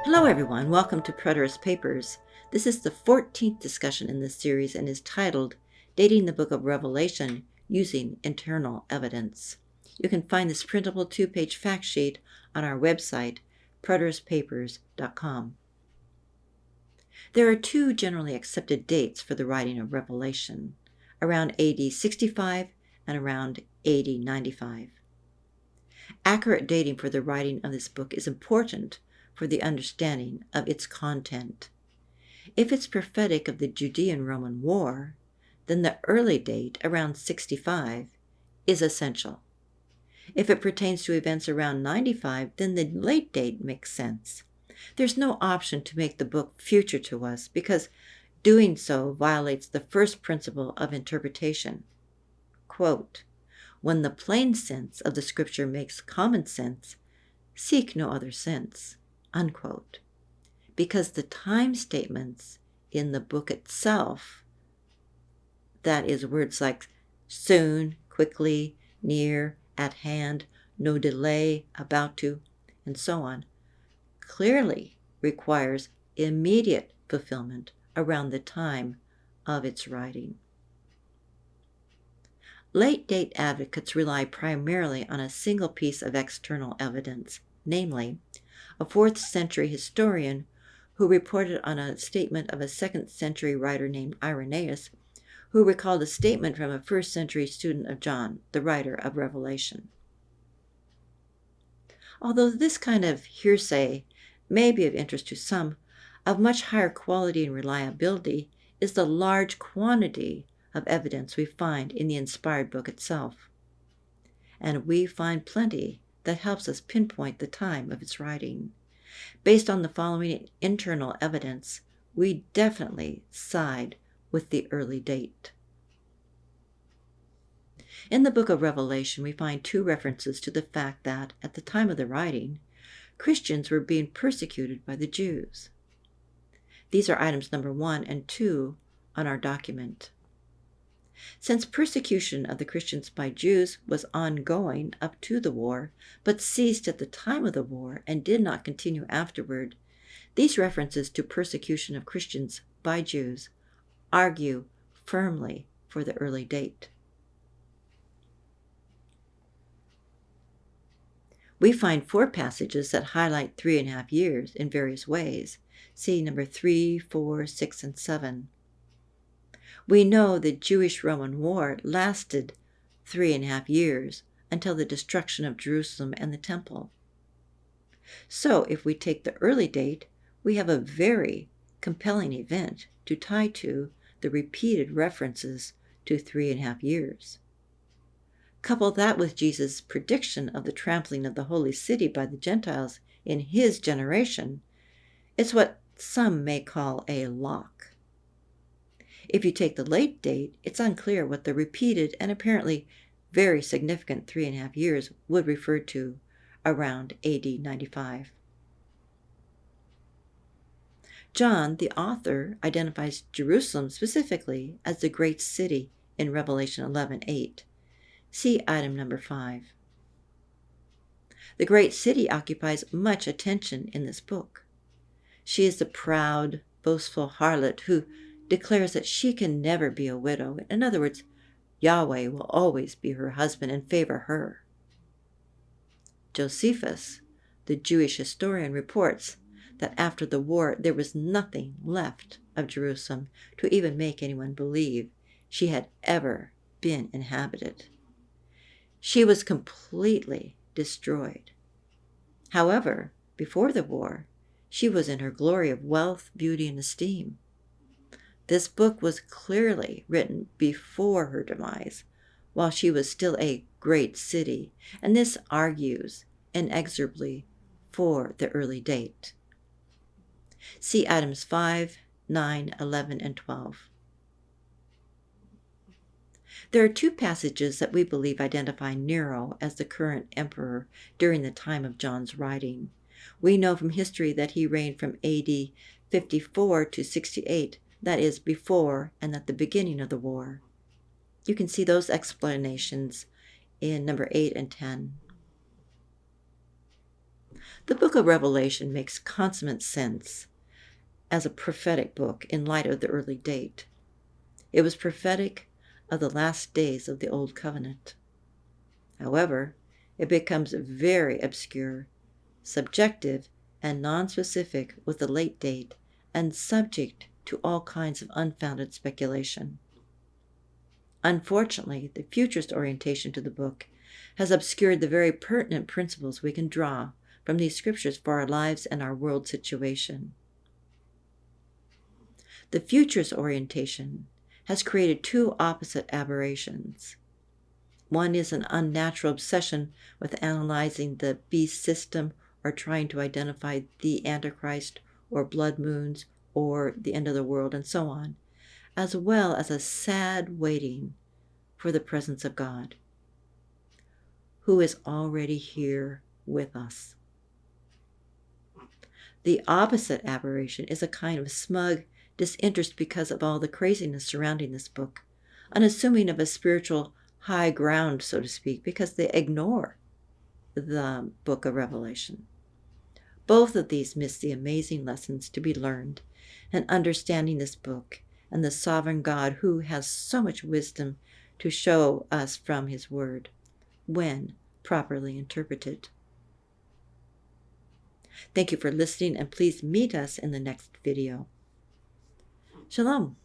Hello everyone, welcome to Preterist Papers. This is the 14th discussion in this series and is titled Dating the Book of Revelation Using Internal Evidence. You can find this printable 2-page fact sheet on our website, preteristpapers.com. There are two generally accepted dates for the writing of Revelation, around AD 65 and around AD 95. Accurate dating for the writing of this book is important for the understanding of its content. If it's prophetic of the Judean-Roman War, then the early date, around 65, is essential. If it pertains to events around 95, then the late date makes sense. There's no option to make the book future to us because doing so violates the first principle of interpretation. Quote, "When the plain sense of the scripture makes common sense, seek no other sense." Unquote. Because the time statements in the book itself, that is, words like soon, quickly, near, at hand, no delay, about to, and so on, clearly requires immediate fulfillment around the time of its writing. Late-date advocates rely primarily on a single piece of external evidence, namely, a 4th century historian who reported on a statement of a 2nd century writer named Irenaeus, who recalled a statement from a 1st century student of John, the writer of Revelation. Although this kind of hearsay may be of interest to some, of much higher quality and reliability is the large quantity of evidence we find in the inspired book itself. And we find plenty that helps us pinpoint the time of its writing. Based on the following internal evidence, we definitely side with the early date. In the book of Revelation, we find two references to the fact that, at the time of the writing, Christians were being persecuted by the Jews. These are items number 1 and 2 on our document. Since persecution of the Christians by Jews was ongoing up to the war, but ceased at the time of the war and did not continue afterward, these references to persecution of Christians by Jews argue firmly for the early date. We find 4 passages that highlight 3.5 years in various ways. See number 3, 4, 6, and 7. We know the Jewish-Roman War lasted 3.5 years until the destruction of Jerusalem and the temple. So if we take the early date, we have a very compelling event to tie to the repeated references to 3.5 years. Couple that with Jesus' prediction of the trampling of the holy city by the Gentiles in his generation, it's what some may call a lock. If you take the late date, it's unclear what the repeated and apparently very significant 3.5 years would refer to around AD 95. John, the author, identifies Jerusalem specifically as the great city in Revelation 11:8. See item number 5. The great city occupies much attention in this book. She is the proud, boastful harlot who declares that she can never be a widow. In other words, Yahweh will always be her husband and favor her. Josephus, the Jewish historian, reports that after the war there was nothing left of Jerusalem to even make anyone believe she had ever been inhabited. She was completely destroyed. However, before the war, she was in her glory of wealth, beauty, and esteem. This book was clearly written before her demise, while she was still a great city, and this argues inexorably for the early date. See items 5, 9, 11, and 12. There are 2 passages that we believe identify Nero as the current emperor during the time of John's writing. We know from history that he reigned from AD 54 to 68, that is, before and at the beginning of the war. You can see those explanations in number 8 and 10. The book of Revelation makes consummate sense as a prophetic book in light of the early date. It was prophetic of the last days of the Old Covenant. However, it becomes very obscure, subjective, and nonspecific with the late date, and subject to all kinds of unfounded speculation. Unfortunately, the futurist orientation to the book has obscured the very pertinent principles we can draw from these scriptures for our lives and our world situation. The futurist orientation has created two opposite aberrations. One is an unnatural obsession with analyzing the beast system or trying to identify the Antichrist or blood moons or the end of the world and so on, as well as a sad waiting for the presence of God, who is already here with us. The opposite aberration is a kind of smug disinterest because of all the craziness surrounding this book, unassuming of a spiritual high ground, so to speak, because they ignore the book of Revelation. Both of these miss the amazing lessons to be learned in understanding this book and the sovereign God who has so much wisdom to show us from his word when properly interpreted. Thank you for listening, and please meet us in the next video. Shalom.